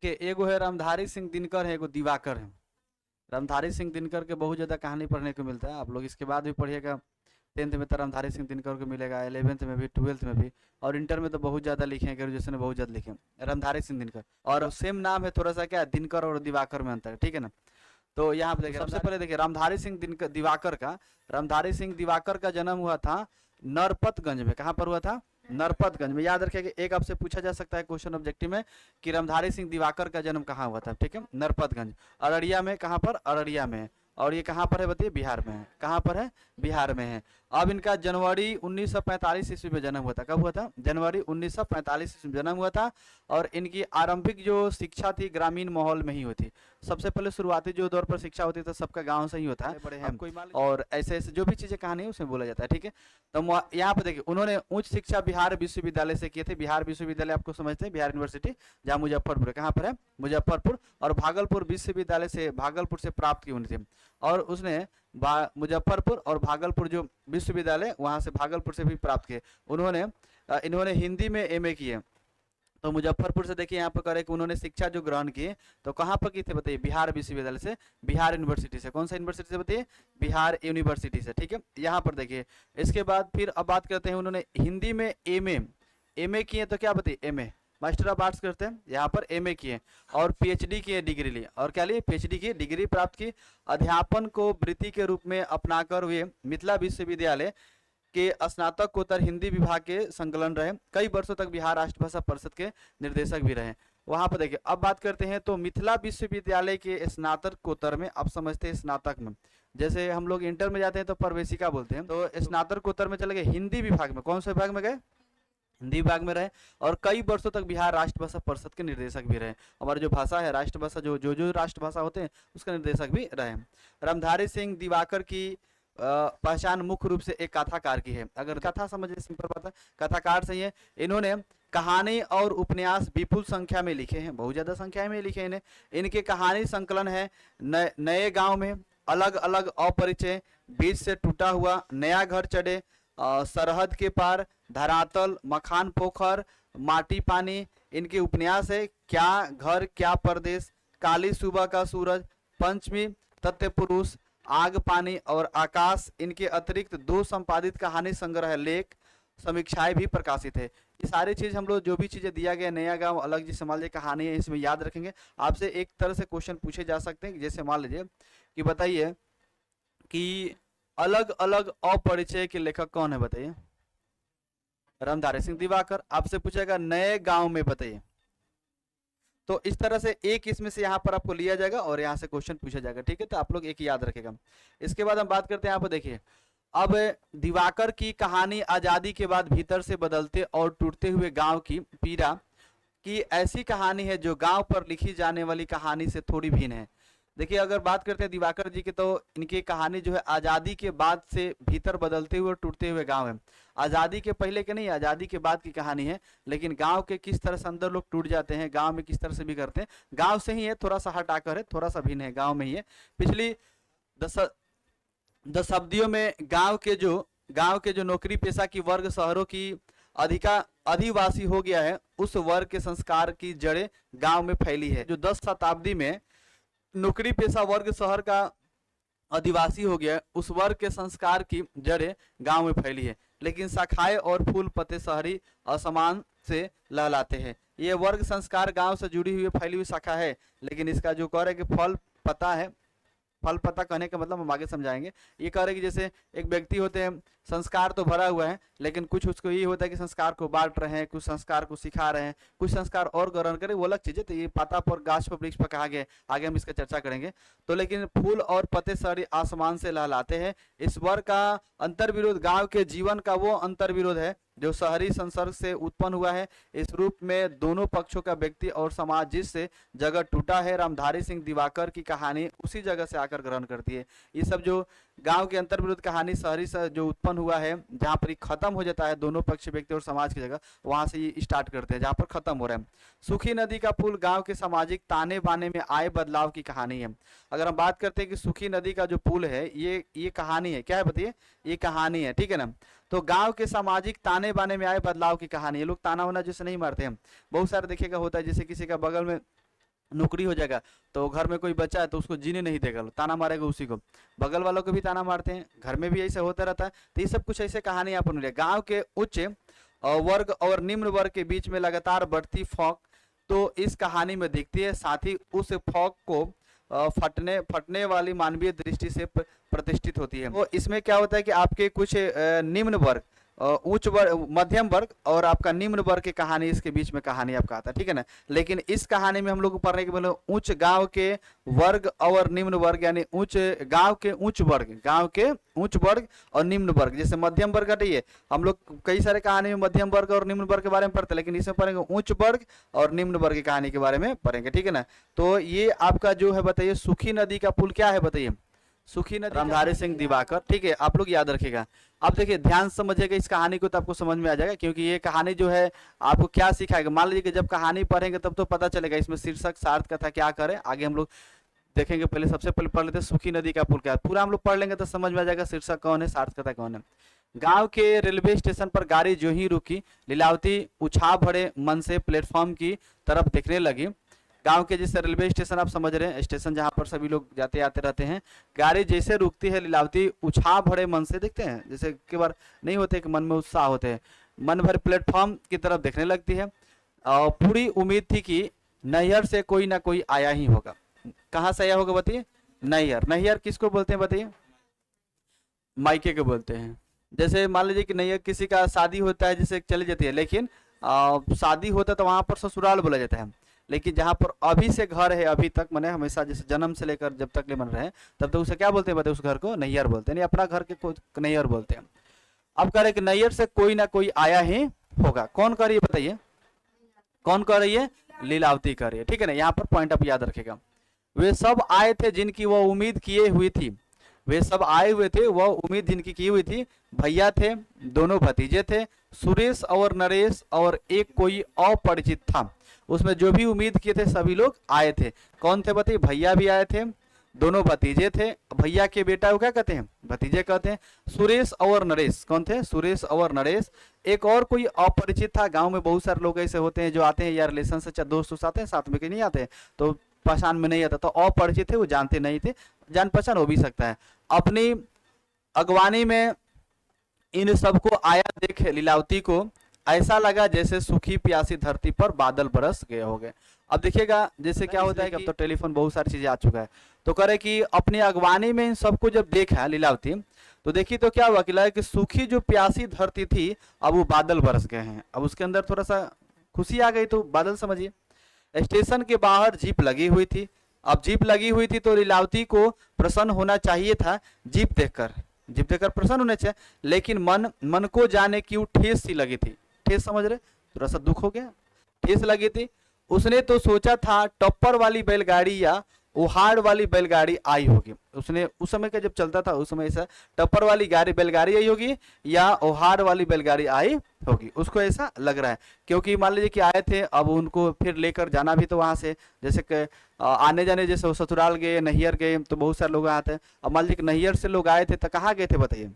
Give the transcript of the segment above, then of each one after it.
देखिए, एगो है रामधारी सिंह दिनकर है, एगो दिवाकर है। रामधारी सिंह दिनकर के बहुत ज़्यादा कहानी पढ़ने को मिलता है, आप लोग इसके बाद भी पढ़िएगा। 10th में तो रामधारी सिंह दिनकर को मिलेगा, 11th में भी, 12th में भी, और इंटर में तो बहुत ज़्यादा लिखे हैं, ग्रेजुएशन में बहुत ज़्यादा लिखे हैं रामधारी सिंह दिनकर। और सेम नाम है, थोड़ा सा क्या दिनकर और दिवाकर में अंतर है, ठीक है ना। तो यहाँ पे देखिए, सबसे पहले देखिए रामधारी सिंह दिनकर दिवाकर का, रामधारी सिंह दिवाकर का जन्म हुआ था नरपतगंज में। कहाँ पर हुआ था? नरपतगंज में। याद रखिए कि एक आपसे पूछा जा सकता है क्वेश्चन ऑब्जेक्टिव में कि रामधारी सिंह दिवाकर का जन्म कहाँ हुआ था, ठीक है, नरपतगंज, अररिया में। कहाँ पर? अररिया में। और ये कहाँ पर है बताइए? बिहार में है। कहाँ पर है? बिहार में है। अब इनका जनवरी 1945 ईस्वी में जन्म हुआ था। कब हुआ था? जनवरी 1945 ईस्वी में जन्म हुआ था। और इनकी आरंभिक जो शिक्षा थी ग्रामीण माहौल में ही होती। सबसे पहले शुरुआती जो दौर पर शिक्षा होती है तो सबका गांव से ही होता है, बड़े हैं और ऐसे ऐसे जो भी चीजें कहानी है उसमें बोला जाता है, ठीक है। तो यहाँ पे देखिए, उन्होंने उच्च शिक्षा बिहार विश्वविद्यालय से किए थे। बिहार विश्वविद्यालय आपको समझते हैं, बिहार यूनिवर्सिटी, जहाँ मुजफ्फरपुर है। कहाँ पर है? मुजफ्फरपुर। और भागलपुर विश्वविद्यालय से, भागलपुर से प्राप्त की उन्होंने थी। और उसने मुजफ्फरपुर और भागलपुर जो विश्वविद्यालय, वहां से भागलपुर से भी प्राप्त किए उन्होंने। इन्होंने हिंदी में एमए किए। तो मुजफ्फरपुर से देखिए यहाँ पर करे कि उन्होंने शिक्षा जो ग्रहण की तो कहाँ पर की थे बताइए? बिहार विश्वविद्यालय से, बिहार यूनिवर्सिटी से। कौन सा यूनिवर्सिटी से बताइए? बिहार यूनिवर्सिटी से, ठीक है। यहाँ पर देखिए, इसके बाद फिर अब बात करते हैं, उन्होंने हिंदी में एमए किए। तो क्या बताइए? एमए, मास्टर ऑफ आर्ट्स करते हैं, यहाँ पर एमए किए। और पीएचडी की डिग्री ली। और क्या लिए? पीएचडी की डिग्री प्राप्त की। अध्यापन को वृत्ति के रूप में अपनाकर वे मिथिला विश्वविद्यालय के स्नातकोत्तर हिंदी विभाग के संकलन रहे। कई वर्षों तक बिहार राष्ट्रभाषा परिषद के निर्देशक भी रहे। वहां पर देखिए, अब बात करते हैं तो मिथिला विश्वविद्यालय के स्नातकोत्तर में, अब समझते हैं स्नातक में, जैसे हम लोग इंटर में जाते हैं तो प्रवेशिका बोलते हैं, तो स्नातकोत्तर में चले गए हिंदी विभाग में। कौन से विभाग में गए? हिंदी विभाग में रहे। और कई वर्षों तक बिहार राष्ट्रभाषा परिषद के निर्देशक भी रहे। हमारी जो भाषा है राष्ट्रभाषा, जो राष्ट्रभाषा होते हैं उसका निर्देशक भी रहे। रामधारी सिंह दिवाकर की पहचान मुख्य रूप से एक कथाकार की है। अगर कथा समझिए, सिंपल बात है, कथाकार सही है। इन्होंने कहानी और उपन्यास विपुल संख्या में लिखे हैं, बहुत ज्यादा संख्या में लिखे हैं। इनके कहानी संकलन है नए गांव में, अलग अलग अपरिचय, बीच से टूटा हुआ, नया घर चढ़े, सरहद के पार, धरातल, मखान पोखर, माटी पानी। इनके उपन्यास है क्या घर क्या परदेश, काली सुबह का सूरज, पंचमी, तथ्य पुरुष, आग पानी और आकाश। इनके अतिरिक्त 2 संपादित कहानी संग्रह, लेख, समीक्षाएं भी प्रकाशित है। ये सारी चीज हम लोग जो भी चीजें दिया गया, नया गांव, अलग जी समाज, कहानी है, इसमें याद रखेंगे। आपसे एक तरह से क्वेश्चन पूछे जा सकते हैं, जैसे मान लीजिए कि बताइए कि अलग अलग अपरिचय के लेखक कौन है बताइए? रामधारी सिंह दिवाकर। आपसे पूछेगा नए गांव में बताइए। तो इस तरह से एक इसमें से यहाँ पर आपको लिया जाएगा और यहाँ से क्वेश्चन पूछा जाएगा, ठीक है। तो आप लोग एक याद रखेगा। इसके बाद हम बात करते हैं, यहाँ पर देखिए, अब दिवाकर की कहानी आजादी के बाद भीतर से बदलते और टूटते हुए गांव की पीड़ा की ऐसी कहानी है जो गांव पर लिखी जाने वाली कहानी से थोड़ी भिन्न है। देखिए, अगर बात करते हैं दिवाकर जी की, तो इनकी कहानी जो है आज़ादी के बाद से भीतर बदलते हुए और टूटते हुए गांव है। आज़ादी के पहले के नहीं, आज़ादी के बाद की कहानी है। लेकिन गांव के किस तरह से अंदर लोग टूट जाते हैं, गांव में किस तरह से भी करते हैं, गांव से ही है, थोड़ा सा हटाकर है, थोड़ा सा भिन्न है, गांव में ही है। पिछली दशब्दियों में गांव के जो नौकरी पेशा की वर्ग शहरों की अधिवासी हो गया है, उस वर्ग के संस्कार की जड़ें गांव में फैली है। जो 10 शताब्दी में नौकरी पेशा वर्ग शहर का आदिवासी हो गया, उस वर्ग के संस्कार की जड़ें गांव में फैली है। लेकिन शाखाएं और फूल पत्ते शहरी असमान से लहलाते हैं। ये वर्ग संस्कार गांव से जुड़ी हुई फैली हुई शाखा है, लेकिन इसका जो कह रहे कि फल पता है, फल पता कहने का मतलब हम आगे समझाएंगे। ये कह रहे कि जैसे एक व्यक्ति होते हैं, संस्कार तो भरा हुआ है, लेकिन कुछ उसको ये होता है कि संस्कार को बांट रहे हैं, कुछ संस्कार को सिखा रहे हैं, कुछ संस्कार और ग्रहण करें, वो अलग चीज है। तो ये पाता पर गाछ पर वृक्ष पर कहा गया, आगे हम इसका चर्चा करेंगे। तो लेकिन फूल और पत्ते सारे आसमान से लहलाते हैं। इस वर्ग का अंतर्विरोध गांव के जीवन का वो अंतर्विरोध है जो शहरी संसर्ग से उत्पन्न हुआ है। इस रूप में दोनों पक्षों का व्यक्ति और समाज जिससे जगह टूटा है, रामधारी सिंह दिवाकर की कहानी उसी जगह से आकर ग्रहण करती है। ये सब जो गांव के अंतर्विरोध कहानी शहरी से जो उत्पन्न हुआ है, जहाँ पर खत्म हो जाता है दोनों पक्ष व्यक्ति और समाज की जगह, वहां से ये स्टार्ट करते हैं जहाँ पर खत्म हो रहा है। सुखी नदी का पुल गांव के सामाजिक ताने बाने में आए बदलाव की कहानी है। अगर हम बात करते हैं कि सुखी नदी का जो पुल है, ये कहानी है, क्या है बताइए? ये कहानी है, ठीक है ना। तो गांव के सामाजिक ताने बाने में आए बदलाव की कहानी। ये लोग ताना वाना जैसे नहीं मारते हैं, बहुत सारे देखिएगा होता है, जैसे किसी का बगल में नौकरी हो जाएगा, तो घर में कोई बच्चा है तो उसको जीने नहीं देगा, ताना मारेगा उसी को, बगल वालों को भी ताना मारते हैं, घर में भी ऐसे होता रहता है। तो ये सब कुछ ऐसे कहानी यहाँ पर मिले। गाँव के उच्च वर्ग और निम्न वर्ग के बीच में लगातार बढ़ती फौक तो इस कहानी में दिखती है, साथ ही उस फौक को फटने वाली मानवीय दृष्टि से प्रतिष्ठित होती है। तो इसमें क्या होता है कि आपके कुछ निम्न वर्ग, उच्च वर्ग, मध्यम वर्ग और आपका निम्न वर्ग की कहानी, इसके बीच में कहानी आपका आता है, ठीक है ना। लेकिन इस कहानी में हम लोग को पढ़ने के मतलब उच्च गांव के वर्ग और निम्न वर्ग, यानी उच्च गांव के उच्च वर्ग और निम्न वर्ग, जैसे मध्यम वर्ग हटिए, हम लोग कई सारे कहानी में मध्यम वर्ग और निम्न वर्ग के बारे में पढ़ते हैं, लेकिन इसमें पढ़ेंगे उच्च वर्ग और निम्न वर्ग की कहानी के बारे में पढ़ेंगे, ठीक है ना। तो ये आपका जो है बताइए, सुखी नदी का पुल क्या है बताइए, सुखी नदी, रामधारी सिंह दिवाकर, ठीक है, आप लोग याद रखिएगा। अब देखिए ध्यान से समझिएगा इस कहानी को, तो आपको समझ में आ जाएगा, क्योंकि ये कहानी जो है आपको क्या सिखाएगा। मान लीजिए कि जब कहानी पढ़ेंगे तब तो पता चलेगा इसमें शीर्षक, सार्थ, कथा क्या करें, आगे हम लोग देखेंगे। पहले सबसे पहले पढ़ लेते हैं सुखी नदी का पुल क्या है, पूरा हम लोग पढ़ लेंगे तो समझ में आ जाएगा शीर्षक कौन है, सार्थ, कथा कौन है। गांव के रेलवे स्टेशन पर गाड़ी जो ही रुकी, लीलावती उछाल भरे मन से प्लेटफॉर्म की तरफ देखने लगी। गांव के जैसे रेलवे स्टेशन आप समझ रहे हैं, स्टेशन जहां पर सभी लोग जाते आते रहते हैं, गाड़ी जैसे रुकती है, लीलावती उछाल भरे मन से, देखते हैं जैसे कई बार नहीं होते कि मन में उत्साह होते हैं, मन भर प्लेटफॉर्म की तरफ देखने लगती है। और पूरी उम्मीद थी कि नैहर से कोई ना कोई आया ही होगा। कहाँ से आया होगा बताइए, नैहर। नैहर किसको बोलते हैं बताइए, मायके को बोलते हैं। जैसे मान लीजिए कि नैहर किसी का शादी होता है, जैसे चली जाती है, लेकिन शादी होता है तो वहां पर ससुराल बोला जाता है। लेकिन जहाँ पर अभी से घर है, अभी तक मैंने हमेशा, जैसे जन्म से लेकर जब तक ले बन रहे हैं तब तक उसे क्या बोलते हैं बताइए, उस घर को नैहर बोलते हैं, नहीं अपना घर के नैहर बोलते हैं। अब कह रहे कि नैहर से कोई ना कोई आया ही होगा। कौन कर रही है बताइए, कौन कर रही है, लीलावती कर रही है, ठीक है ना। यहाँ पर पॉइंट आप याद रखेगा। वे सब आए थे जिनकी वह उम्मीद किए हुई थी, वे सब आए हुए थे, वह उम्मीद जिनकी की हुई थी। भैया थे, दोनों भतीजे थे, सुरेश और नरेश, और एक कोई अपरिचित था। उसमें जो भी उम्मीद किए थे सभी लोग आए थे। कौन थे बताइए, भैया भी आए थे, दोनों भतीजे थे, भैया के बेटा को क्या कहते हैं, भतीजे कहते हैं। सुरेश और नरेश, कौन थे, सुरेश और नरेश। एक और कोई अपरिचित था। गांव में बहुत सारे लोग ऐसे होते हैं जो आते हैं या रिलेशन से दोस्त आते हैं साथ में, कि नहीं आते तो पहचान में नहीं आता, तो अपरिचित थे, वो जानते नहीं थे, जान पहचान हो भी सकता है। अपनी अगवानी में इन सबको आया देख लीलावती को ऐसा लगा जैसे सूखी प्यासी धरती पर बादल बरस गए हो गए। अब देखिएगा जैसे क्या होता है कि अब तो टेलीफोन बहुत सारी चीजें आ चुका है, तो करे कि अपनी अगवानी में इन सबको जब देखा लीलावती, तो देखिए तो क्या हुआ कि लगा कि सूखी जो प्यासी धरती थी अब वो बादल बरस गए हैं। अब उसके अंदर थोड़ा सा खुशी आ गई, तो बादल समझिए। स्टेशन के बाहर जीप लगी हुई थी। अब जीप लगी हुई थी तो लीलावती को प्रसन्न होना चाहिए था जीप देखकर प्रसन्न होने चाहिए, लेकिन मन को जाने की ठेस सी लगी थी। ठेस समझ रहे, थोड़ा सा दुख हो गया, ठेस लगी थी। उसने तो सोचा था टप्पर वाली बैलगाड़ी या उहाड़ वाली बैलगाड़ी आई होगी। उसने उस समय का जब चलता था उस समय ऐसा टप्पर वाली बैलगाड़ी आई होगी या उहाड़ वाली बैलगाड़ी आई होगी, उसको ऐसा लग रहा है। क्योंकि मान लीजिए कि आए थे, अब उनको फिर लेकर जाना भी तो वहां से, जैसे आने जाने, जैसे ससुराल गए, नैहर गए, तो बहुत सारे लोग आते हैं। अब मान लीजिए कि नैहर से लोग आए थे तो कहाँ गए थे बताइए,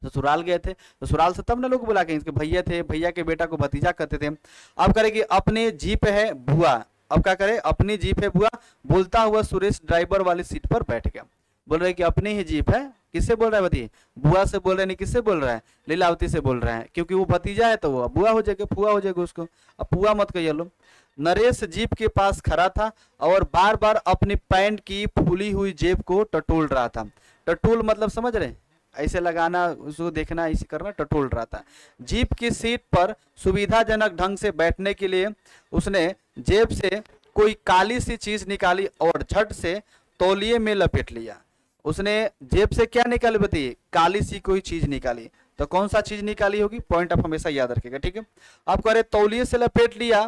ससुराल गए थे। ससुराल से तब ना लोग बुला के, इसके भैया थे, भैया के बेटा को भतीजा कहते थे। अब करे कि अपने जीप है बुआ, अब क्या करे, अपनी जीप है बुआ, बोलता हुआ सुरेश ड्राइवर वाली सीट पर बैठ गया। बोल रहे कि अपनी ही जीप है, किससे बोल रहा है बताइए, बुआ से बोल रहे, नहीं किससे बोल रहा है, लीलावती से बोल रहा है, क्योंकि वो भतीजा है तो वो बुआ हो जाएगा, फुआ हो जाएगा उसको। अब फुआ मत कहिए लो। नरेश जीप के पास खड़ा था और बार बार अपनी पैंट की फूली हुई जेब को टटोल रहा था। टटोल मतलब समझ रहे, ऐसे लगाना, उसको देखना, ऐसे करना, टटोल रहा था। जीप की सीट पर सुविधाजनक ढंग से बैठने के लिए उसने जेब से कोई काली सी चीज निकाली और झट से तौलिए में लपेट लिया। उसने जेब से क्या निकाली बताइए, काली सी कोई चीज निकाली। तो कौन सा चीज निकाली होगी, पॉइंट आप हमेशा याद रखिएगा, ठीक है। आप कह रहे तौलिए से लपेट लिया,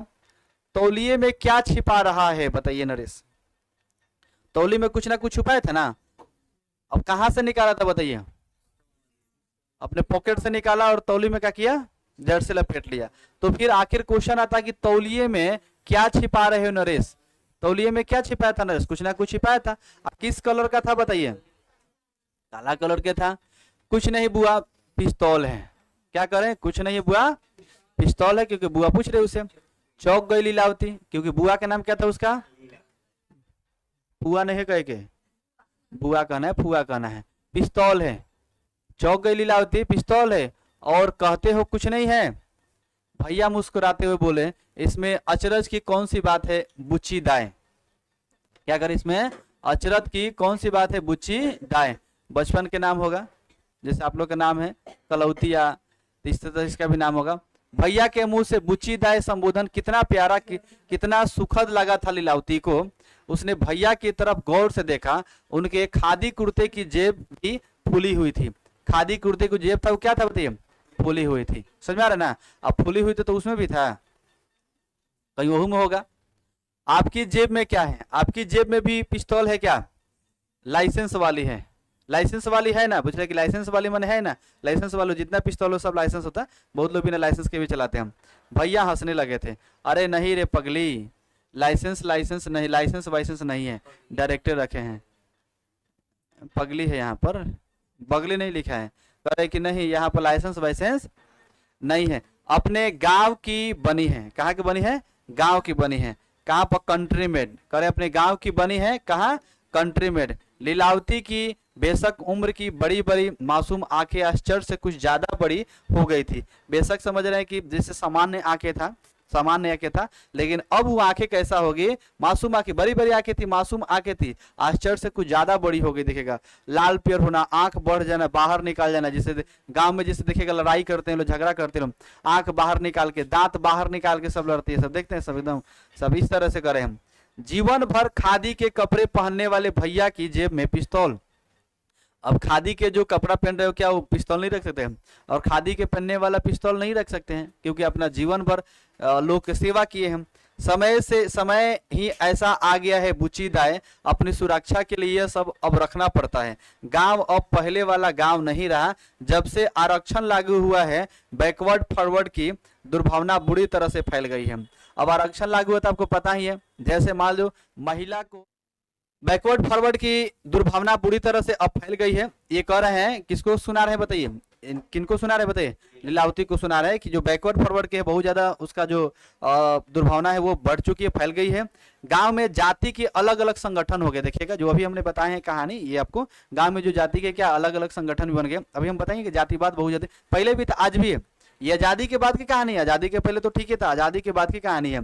तौलिए में क्या छिपा रहा है बताइए नरेश, तौलिए में कुछ ना कुछ छुपाया था ना। अब कहां से निकाला था बताइए, अपने पॉकेट से निकाला और तौलिए में क्या किया, जड़ से लपेट लिया। तो फिर आखिर क्वेश्चन आता कि तौलिए में क्या छिपा रहे हो नरेश, तौलिए में क्या छिपाया था नरेश, कुछ ना कुछ छिपाया था। किस कलर का था बताइए, काला कलर के था। कुछ नहीं बुआ, पिस्तौल है। क्या करें, कुछ नहीं बुआ, पिस्तौल है, क्योंकि बुआ पूछ रहे उसे। चौंक गई लीलावती, क्योंकि बुआ का नाम क्या था उसका, फुआ नहीं है कह के, बुआ कहना है, फुआ कहना है। पिस्तौल है, चौंक गई लीलावती, पिस्तौल है और कहते हो कुछ नहीं है। भैया मुस्कुराते हुए बोले इसमें अचरज की कौन सी बात है बुच्ची दाएं। क्या कर इसमें अचरज की कौन सी बात है बुच्ची दाएं। बचपन के नाम होगा, जैसे आप लोग का नाम है कलौती या इस तरह इसका भी नाम होगा। भैया के मुंह से बुच्ची दाएं संबोधन कितना प्यारा कितना सुखद लगा था लीलावती को। उसने भैया की तरफ गौर से देखा, उनके खादी कुर्ते की जेब भी फूली हुई थी। खादी कुर्ते की जेब था वो क्या था बताइए, फूली हुई थी। समझ में आ रहा ना, अब फूली हुई तो उसमें भी था, कहीं वहू में होगा। आपकी जेब में क्या है, आपकी जेब में भी पिस्तौल है क्या, लाइसेंस वाली है, लाइसेंस वाली है ना, पूछ रहे कि लाइसेंस वाली मन है ना, लाइसेंस वालों जितना पिस्तौल हो सब लाइसेंस होता है, बहुत लोग बिना लाइसेंस के भी चलाते हैं हम। भैया हंसने लगे थे, अरे नहीं रे पगली, लाइसेंस लाइसेंस नहीं, लाइसेंस वाइसेंस नहीं है, डायरेक्टर रखे हैं। पगली है यहाँ पर, बगली नहीं लिखा है, कह रहे कि नहीं यहाँ पर लाइसेंस वाइसेंस नहीं है। अपने गांव की बनी है, कहाँ की बनी है, गांव की बनी है। कहाँ पर, कंट्री मेड, कह रहे अपने गांव की बनी है, कहाँ, कंट्री मेड। लीलावती की बेशक उम्र की बड़ी बड़ी मासूम आंखें आश्चर्य से कुछ ज्यादा बड़ी हो गई थी। बेशक समझ रहे हैं कि जैसे सामान्य आंखें था, सामान्य आंखें था, लेकिन अब वो आंखें कैसा होगी, मासूम आंखें, बड़ी बड़ी आंखें थी, मासूम आंखें थी, आश्चर्य से कुछ ज्यादा बड़ी हो गई। दिखेगा लाल पियर होना, आंख बढ़ जाना, बाहर निकाल जाना, जिसे गांव में जिसे देखेगा लड़ाई करते हैं लोग, झगड़ा करते हैं लोग, आंख बाहर निकाल के, दांत बाहर निकाल के सब लड़ती है, सब देखते हैं, सब एकदम सब इस तरह से करें हम। जीवन भर खादी के कपड़े पहनने वाले भैया की जेब में पिस्तौल। अब खादी के जो कपड़ा पहन रहे हो क्या वो पिस्तौल नहीं रख सकते हैं, और खादी के पहनने वाला पिस्तौल नहीं रख सकते हैं, क्योंकि अपना जीवन भर लोग की सेवा किए हैं। समय से समय ही ऐसा आ गया है बुच्ची दाएं, अपनी सुरक्षा के लिए यह सब अब रखना पड़ता है। गांव अब पहले वाला गांव नहीं रहा। जब से आरक्षण लागू हुआ है, बैकवर्ड फॉरवर्ड की दुर्भावना बुरी तरह से फैल गई है। अब आरक्षण लागू हुआ तो आपको पता ही है, जैसे मान लो महिला को, बैकवर्ड फॉरवर्ड की दुर्भावना बुरी तरह से अब फैल गई है। ये कह रहे हैं, किसको सुना रहे हैं बताइए, किनको सुना रहे बताइए, लीलावती को सुना रहे हैं कि जो बैकवर्ड फॉरवर्ड के बहुत ज्यादा उसका जो दुर्भावना है वो बढ़ चुकी है, फैल गई है। गांव में जाति के अलग अलग संगठन हो गए, देखिएगा जो अभी हमने बताए हैं कहानी, ये आपको गांव में जो जाति के क्या अलग अलग संगठन भी बन गए। अभी हम बताएंगे कि जातिवाद बहुत ज्यादा पहले भी था, आज भी है। ये आजादी के बाद की कहानी है, आजादी के पहले तो ठीक ही था, आजादी के बाद की कहानी है।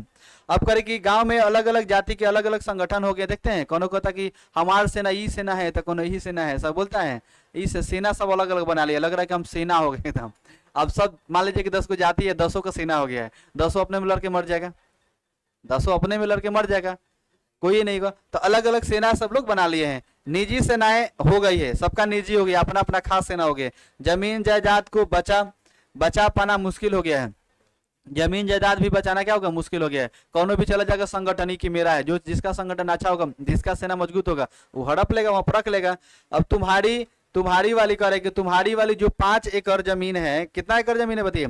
अब करे कि गांव में अलग अलग जाति के अलग अलग संगठन हो गए। देखते हैं कौन कहता कि हमार सेना ई सेना है, तो कौन ही सेना है, सब बोलता है इस सेना, सब अलग अलग बना लिया, लग रहा है कि हम सेना हो गए थे। अब सब मान लीजिए कि 10 को जाति है, 10 का सेना हो गया है, 10 अपने में लड़के मर जाएगा, 10 अपने में लड़के मर जाएगा, कोई नहीं होगा, तो अलग अलग सेना सब लोग बना लिए हैं। निजी सेनाएं हो गई है, सबका निजी हो गया, अपना अपना खास सेना हो गया। जमीन जायदाद को बचा पाना मुश्किल हो गया है, जमीन जायदाद भी बचाना क्या होगा, मुश्किल हो गया है। कौनो भी चला जाएगा संगठन ही की मेरा है, जो जिसका संगठन अच्छा होगा, जिसका सेना मजबूत होगा, वो हड़प लेगा, वहां परख लेगा। अब तुम्हारी वाली करेगी, तुम्हारी वाली जो 5 एकड़ जमीन है, कितना एकड़ जमीन है बताइए,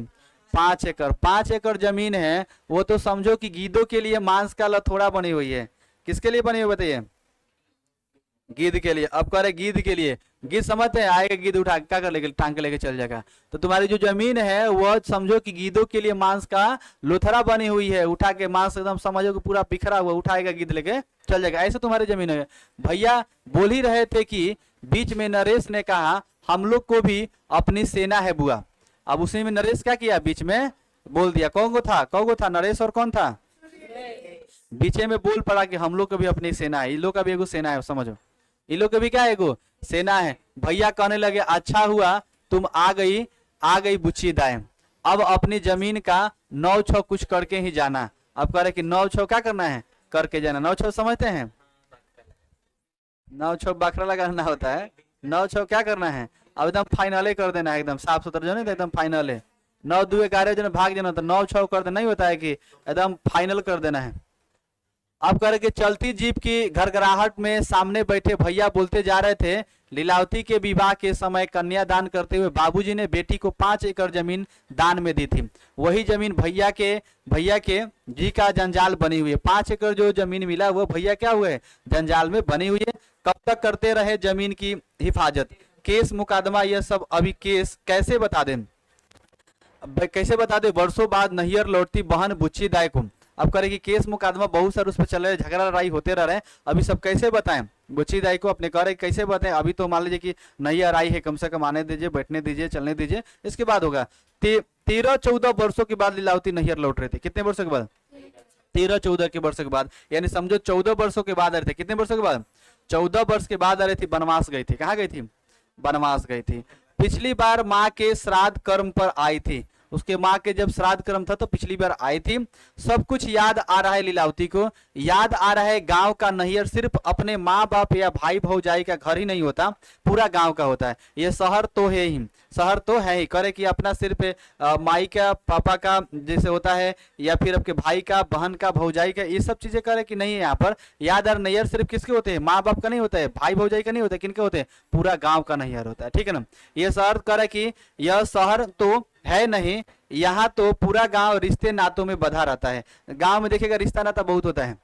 5 एकड़, 5 एकड़ जमीन है, वो तो समझो कि गीदों के लिए मांस का लथोड़ा बनी हुई है। किसके लिए बनी हुई बताइए, गिद्ध के लिए। अब कह रहे गिद्ध के लिए, गिद्ध समझते हैं, आएगा गिद्ध उठा क्या कर लेके, टांग के लेके चल जाएगा। तो तुम्हारी जो जमीन है वह समझो कि गिद्धों के लिए मांस का लोथरा बनी हुई है, उठा के मांस एकदम समझो कि पूरा बिखरा हुआ, उठाएगा गिद्ध लेके चल जाएगा, ऐसे तुम्हारी जमीन है। भैया बोल ही रहे थे कि बीच में नरेश ने कहा हम लोग को भी अपनी सेना है बुआ। अब उसी में नरेश क्या किया, बीच में बोल दिया, कौन को था नरेश और कौन था, बीचे में बोल पड़ा कि हम लोग को भी अपनी सेना है, इन लोग का भी एगो सेना है, समझो इन लोग का भी क्या है, एगो सेना है। भैया कहने लगे अच्छा हुआ तुम आ गई बुच्ची दाएं, अब अपनी जमीन का 9-6 कुछ करके ही जाना। अब कह रहे कि 9-6 क्या करना है, करके जाना। 9-6 समझते हैं, 9-6 बकरा लगाना होता है, 9-6 क्या करना है, अब एकदम फाइनल कर देना है, एकदम साफ सुथरा जो नहीं था, एकदम फाइनल है। 9-2-11 जो भाग जाना, तो 9-6 कर देना, नहीं होता है कि एकदम फाइनल कर देना है। अब कह रहे कि चलती जीप की घरघराहट में सामने बैठे भैया बोलते जा रहे थे, लीलावती के विवाह के समय कन्यादान करते हुए बाबूजी ने बेटी को 5 एकड़ जमीन दान में दी थी। वही जमीन भैया के जी का जंजाल बनी हुई है। 5 एकड़ जो जमीन मिला वो भैया क्या हुए, जंजाल में बनी हुई है। कब तक करते रहे जमीन की हिफाजत, केस मुकदमा यह सब अभी केस कैसे बता दें, कैसे बता दे। वर्षों बाद नैहर लौटती बहन बुच्ची दाई को अब करे कि केस मुकदमा बहुत सारे उस पर चल रहे, झगड़ा लड़ाई होते रह रहे हैं, अभी सब कैसे बताएं बुच्ची दाई को अपने करे कैसे बताएं। अभी तो मान लीजिए कि नैयर आई है, कम से कम आने दीजिए, बैठने दीजिए, चलने दीजिए, इसके बाद होगा। 13-14 वर्षों के बाद लीलावती नैयर लौट रहे थे। कितने वर्षों के बाद? 13-14 के वर्षों के बाद, यानी समझो 14 वर्षों के बाद आ रहे थे। कितने वर्षों के बाद? 14 वर्ष के बाद आ रही थी, वनवास गई थी। कहाँ गई थी? वनवास गई थी। पिछली बार माँ के श्राद्ध कर्म पर आई थी, उसके माँ के जब श्राद्ध कर्म था तो पिछली बार आई थी। सब कुछ याद आ रहा है लीलावती को, याद आ रहा है गांव का नैयर सिर्फ अपने माँ बाप या भाई भौजाई का घर ही नहीं होता, पूरा गांव का होता है। ये शहर तो है ही, शहर तो है ही, करे कि अपना सिर्फ माई का पापा का जैसे होता है, या फिर आपके भाई का, बहन का, भौजाई का, ये सब चीजें करे कि नहीं है। यहाँ पर याद आ नैयर सिर्फ किसके होते हैं? माँ बाप का नहीं होता है, भाई भौजाई का नहीं होता है, किनके होते हैं? पूरा गाँव का नैयर होता है। ठीक है ना। ये शहर करे कि यह शहर तो है नहीं, यहाँ तो पूरा गांव रिश्ते नातों में बधा रहता है। गांव में देखिएगा रिश्ता नाता बहुत होता है,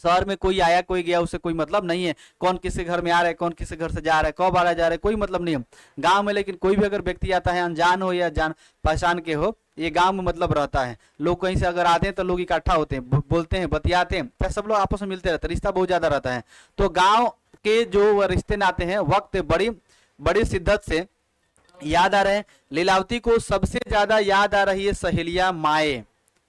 शहर में कोई आया कोई गया उससे कोई मतलब नहीं है, कौन किसके घर में आ रहा है, कौन किसके घर से जा रहा है, कब आ रहा जा रहा है, कोई मतलब नहीं है गांव में। लेकिन कोई भी अगर व्यक्ति आता है, अनजान हो या जान पहचान के हो, ये गांव में मतलब रहता है। लोग कहीं से अगर आते हैं तो लोग इकट्ठा होते हैं, बोलते हैं, बतियाते हैं, फिर सब लोग आपस में मिलते रहते हैं, रिश्ता बहुत ज्यादा रहता है। तो गाँव के जो रिश्ते नाते हैं वक्त बड़ी बड़ी शिद्दत से याद आ रहे हैं। लीलावती को सबसे ज्यादा याद आ रही है सहेलिया माए।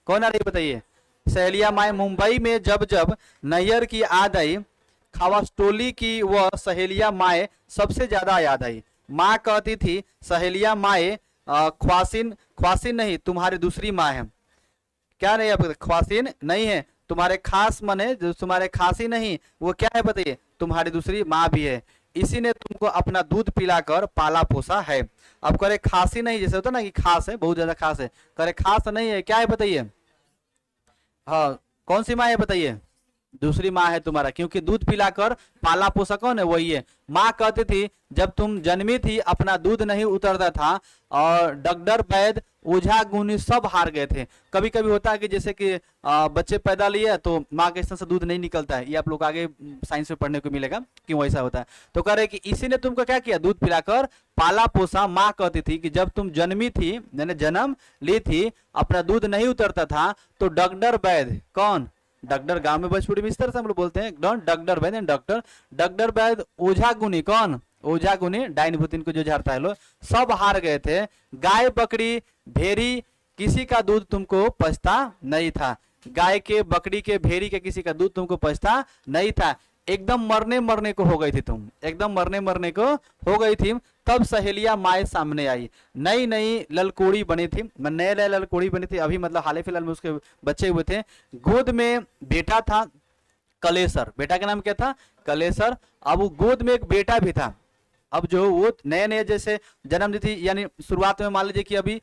कौन आ रही है बताइए? सहेलिया माए। मुंबई में जब जब नैयर की याद आई, खावास्टोली की वह सहेलिया माए सबसे ज्यादा याद आई। माँ कहती थी सहेलिया माए ख्वासिन, ख्वासिन नहीं तुम्हारी दूसरी माँ है। क्या नहीं है? ख्वासिन नहीं है, तुम्हारे खास मन है, जो तुम्हारे खासी नहीं, वो क्या है बताइए? तुम्हारी दूसरी माँ भी है, इसी ने तुमको अपना दूध पिलाकर पाला पोसा है। अब करे खांसी नहीं, जैसे होता ना कि खास है, बहुत ज्यादा खास है, करे खास नहीं है, क्या है बताइए? हाँ, कौन सी माँ है बताइए? दूसरी माँ है तुम्हारा, क्योंकि दूध पिलाकर पाला पोसा कौन है? वही है। माँ कहती थी जब तुम जन्मी थी अपना दूध नहीं उतरता था, और डॉक्टर वैद्य ओझा गुनी सब हार गए थे। कभी कभी होता है कि जैसे कि बच्चे पैदा लिए तो माँ के स्तन से दूध नहीं निकलता है, ये आप लोग आगे साइंस में पढ़ने को मिलेगा क्यों ऐसा होता है। तो कह रहे कि इसी ने तुमको क्या किया? दूध पिलाकर पाला पोसा। माँ कहती थी कि जब तुम जन्मी थी, मैंने जन्म ली थी, अपना दूध नहीं उतरता था, तो डॉक्टर वैद्य, कौन? डॉक्टर गांव में बचपुड़ी में इस तरह से हम लोग बोलते हैं, डॉक्टर वैद्य, डॉक्टर वैद्य ओझा गुनी, कौन? ओझा गुनी डाइन भूतिन को जो झाड़ता है लोग, सब हार गए थे। गाय बकरी भेड़ी किसी का दूध तुमको पचता नहीं था, गाय के, बकरी के, भेड़ी के किसी का दूध तुमको पचता नहीं था। एकदम मरने को हो गई थी तुम, एकदम मरने को हो गई थी। तब सहेलिया माए सामने आई, नई नई ललकोड़ी बनी थी, नए नए ललकोड़ी बनी थी, अभी मतलब हाल फिलहाल में उसके बच्चे हुए थे। गोद में बेटा था कलेसर, बेटा का नाम क्या था? कलेसर। अब वो गोद में एक बेटा भी था। अब जो वो नए नए जैसे जन्म दी थी, यानी शुरुआत में मान लीजिए कि अभी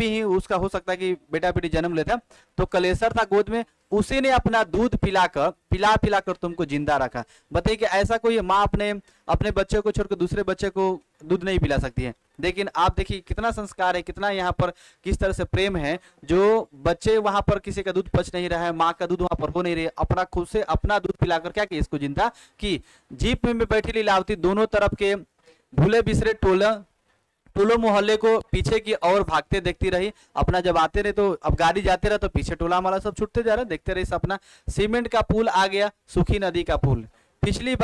ही उसका हो सकता है कि बेटा बेटी जन्म लेता, तो कलेसर था गोद में, उसी ने अपना दूध पिलाकर तुमको जिंदा रखा। बताइए कि ऐसा कोई माँ अपने बच्चे को छोड़कर दूसरे बच्चे को दूध नहीं पिला सकती है। लेकिन आप देखिए कितना संस्कार है, कितना यहाँ पर किस तरह से प्रेम है, जो बच्चे वहां पर किसी का दूध पच नहीं रहा है, माँ का दूध वहां पर हो नहीं रही है, अपना खुद से अपना दूध पिलाकर क्या किया? इसको जिंदा की। जीप में बैठी लीलावती दोनों तरफ के भूले बिसरे टोलो मोहल्ले को पीछे की ओर भागते देखती रही। अपना जब आते रहे तो अब गाड़ी जाते रहे तो पीछे टोला माला सब छूटते जा रहे, देखते रहे सपना। सीमेंट का पुल आ गया, सूखी नदी का पुल। पिछली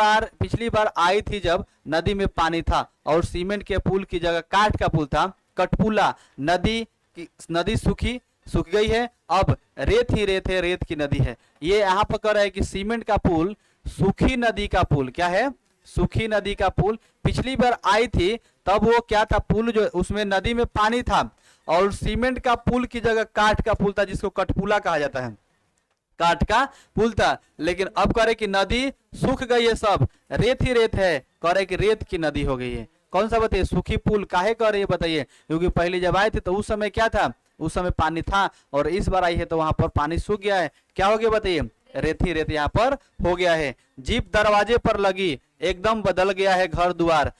बार आई थी जब नदी में पानी था और सीमेंट के पुल की जगह काठ का पुल था, कटपुला। नदी सूख गई है, अब रेत ही रेत है, रेत की नदी है। ये यहाँ पर कह रहा है कि सीमेंट का पुल सूखी नदी का पुल, क्या है? सूखी नदी का पुल। पिछली बार आई थी तब वो क्या था? पुल जो उसमें नदी में पानी था और सीमेंट का पुल की जगह काठ का पुल था, जिसको कटपुला कहा जाता है, काठ का पुल था। लेकिन अब कह रहे कि नदी सूख गई है, सब रेत ही रेत है, कह रहे कि रेत की नदी हो गई है। कौन सा बताइए? सूखी पुल काहे कह रही है बताइए? क्योंकि पहले जब आए थे तो उस समय क्या था? उस समय पानी था, और इस बार आई है तो वहां पर पानी सूख गया है, क्या हो गया बताइए? रेत ही रेत यहाँ पर हो गया है। जीप दरवाजे पर लगी, एकदम बदल गया है घर द्वार।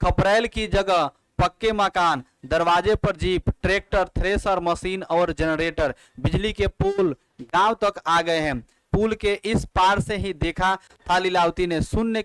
खपरेल की जगह पक्के मकान, दरवाजे पर जीप, ट्रैक्टर, थ्रेसर मशीन और जनरेटर। बिजली के पोल गांव तक आ गए हैं। पुल के इस पार से ही देखा था लीलावती ने शून्य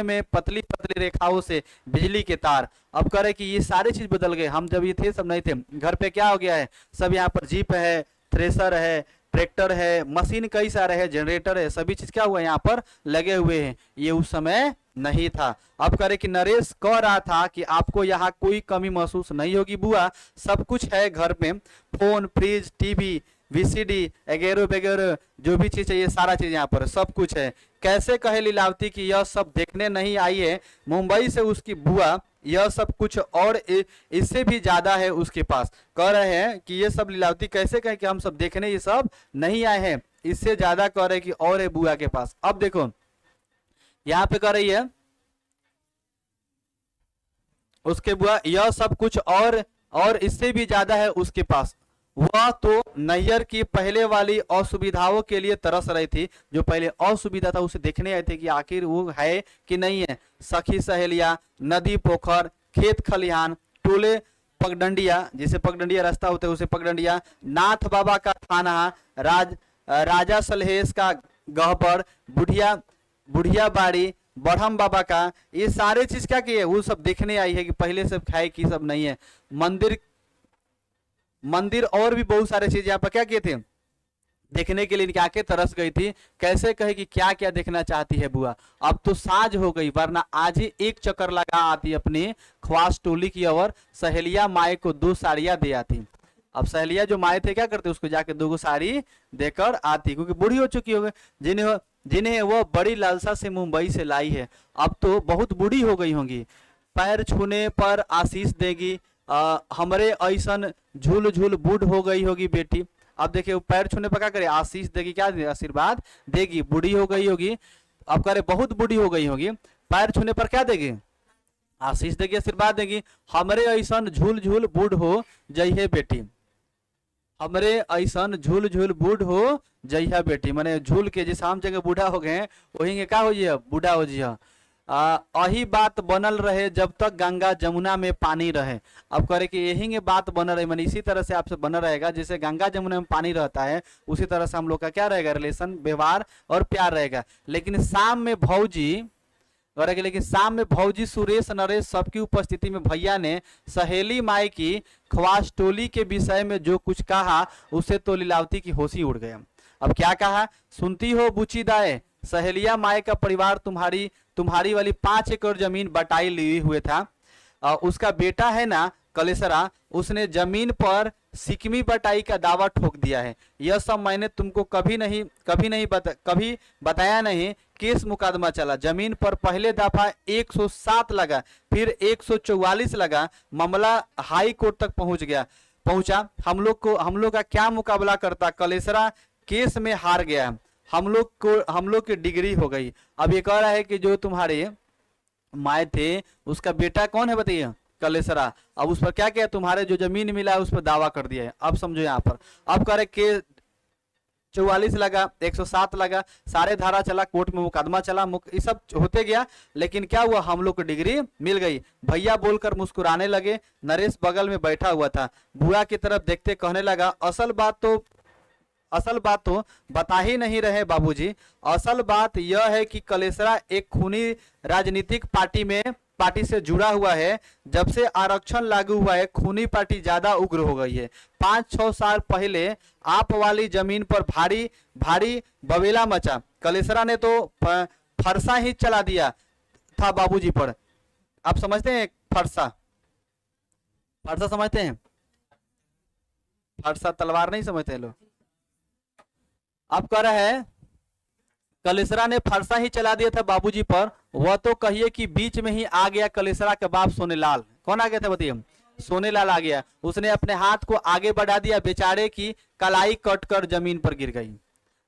में पतली पतली रेखाओं से बिजली के तार। अब करे कि ये सारी चीज बदल गए, हम जब ये थे सब नहीं थे। घर पे क्या हो गया है? सब यहाँ पर जीप है, थ्रेसर है, ट्रैक्टर है, मशीन कई सारे हैं, जनरेटर है, सभी चीज क्या हुआ यहाँ पर लगे हुए हैं। ये उस समय नहीं था। अब करे कि नरेश कह रहा था कि आपको यहाँ कोई कमी महसूस नहीं होगी बुआ, सब कुछ है घर में, फोन, फ्रिज, टीवी, वीसीडी वगैरह वगैरह जो भी चीज चाहिए सारा चीज यहाँ पर सब कुछ है। कैसे कहे लीलावती कि यह सब देखने नहीं आई है मुंबई से उसकी बुआ, यह सब कुछ और इससे भी ज्यादा है उसके पास। कह रहे हैं कि ये सब लीलावती कैसे कहे कि हम सब देखने ये सब नहीं आए हैं, इससे ज्यादा कह रहे कि और है बुआ के पास। अब देखो यहाँ पे कह रही है उसके बुआ, यह सब कुछ और इससे भी ज्यादा है उसके पास। वह तो नैयर की पहले वाली असुविधाओं के लिए तरस रही थी, जो पहले असुविधा था उसे देखने आए थे कि आखिर वो है कि नहीं है। सखी सहेलिया, नदी पोखर, खेत खलिहान, टोले पगडंडिया, जैसे पगडंडिया रास्ता होता है उसे पगडंडिया, नाथ बाबा का थाना, राजा सलहेश का गहबर, बुढ़िया बाड़ी, बढ़म बाबा का, ये सारे चीज क्या किए वो सब देखने आई है कि पहले सब खाए की सब नहीं है। मंदिर और भी बहुत सारे चीज यहाँ पर क्या किए थे देखने के लिए, इनकी आंखें तरस गई थी। कैसे कहे कि क्या क्या देखना चाहती है बुआ। अब तो साझ हो गई, वरना आज ही एक चक्कर लगा आती अपनी ख्वास टोली की ओर, सहेलिया माए को 2 साड़ियां दे आती। अब सहेलिया जो माए थे क्या करते उसको जाके 2 साड़ी देकर आती, क्योंकि बूढ़ी हो चुकी होगी, जिन्हें वो बड़ी लालसा से मुंबई से लाई है। अब तो बहुत बूढ़ी हो गई होंगी। पैर छूने पर आशीष देगी, हमरे ऐसन झूल झूल बूढ़ हो गई होगी बेटी। अब देखिए पैर छूने पर क्या करे, आशीष देगी, क्या आशीर्वाद देगी, बूढ़ी हो गई होगी। अब करे बहुत बूढ़ी हो गई होगी, पैर छूने पर क्या देगी, आशीष देगी, आशीर्वाद देगी। हमरे ऐसन झूल झूल बूढ़ हो जइहे बेटी, हमरे ऐसन झूल झूल बूढ़ हो जइहा बेटी, माने झूल के जिस हम जगह बूढ़ा हो गए वही के क्या हो जिया बूढ़ा हो जिया। यही बात बनल रहे जब तक गंगा जमुना में पानी रहे। अब करे कि यही के बात बनल रहे, माने इसी तरह से आपसे बना रहेगा जैसे गंगा जमुना में पानी रहता है, उसी तरह से हम लोग का क्या रहेगा, रिलेशन, व्यवहार और प्यार रहेगा। लेकिन शाम में भौजी सुरेश नरेश सबकी उपस्थिति में भैया ने सहेली माई की ख्वास टोली के विषय में जो कुछ कहा उसे तो लीलावती की होश ही उड़ गया। अब क्या कहा, सुनती हो बुची दाए, सहेलिया माई का परिवार तुम्हारी वाली 5 एकड़ जमीन बटाई लिए हुए था। उसका बेटा है ना कलेसरा, उसने जमीन पर सिकमी बटाई का दावा ठोक दिया है। यह सब मैंने तुमको कभी बताया नहीं। केस मुकदमा चला, जमीन पर पहले दफा 107 लगा, फिर 144 लगा, मामला हाई कोर्ट तक पहुंचा। हम लोग का क्या मुकाबला करता, कलेसरा केस में हार गया, हम लोग की डिग्री हो गई। अब ये कह रहा है कि जो तुम्हारे माए थे उसका बेटा कौन है बताइए, कलेसरा। अब उस पर क्या किया, तुम्हारे जो जमीन मिला है उस पर दावा कर दिया है। अब समझो यहाँ पर, अब कह रहे के 44 लगा, 107 लगा, सारे धारा चला, कोर्ट में मुकदमा चला, ये सब होते गया। लेकिन क्या हुआ, हम लोग को डिग्री मिल गई। भैया बोलकर मुस्कुराने लगे। नरेश बगल में बैठा हुआ था, बुआ की तरफ देखते कहने लगा, असल बात तो बता ही नहीं रहे बाबूजी। असल बात यह है कि कलेसरा एक खूनी राजनीतिक पार्टी से जुड़ा हुआ है। जब से आरक्षण लागू हुआ है खूनी पार्टी ज्यादा उग्र हो गई है। 5-6 साल पहले आप वाली जमीन पर भारी बवेला मचा, कलेसरा ने तो फरसा ही चला दिया था बाबूजी पर। आप समझते हैं फरसा समझते हैं, फरसा तलवार नहीं समझते हैं लोग। अब कह रहा है कलेसरा ने फरसा ही चला दिया था बाबूजी पर। वह तो कहिए कि बीच में ही आ गया कलेसरा के बाप सोनेलाल। कौन आ गया था बताइए, सोनेलाल आ गया। उसने अपने हाथ को आगे बढ़ा दिया, बेचारे की कलाई कटकर जमीन पर गिर गई।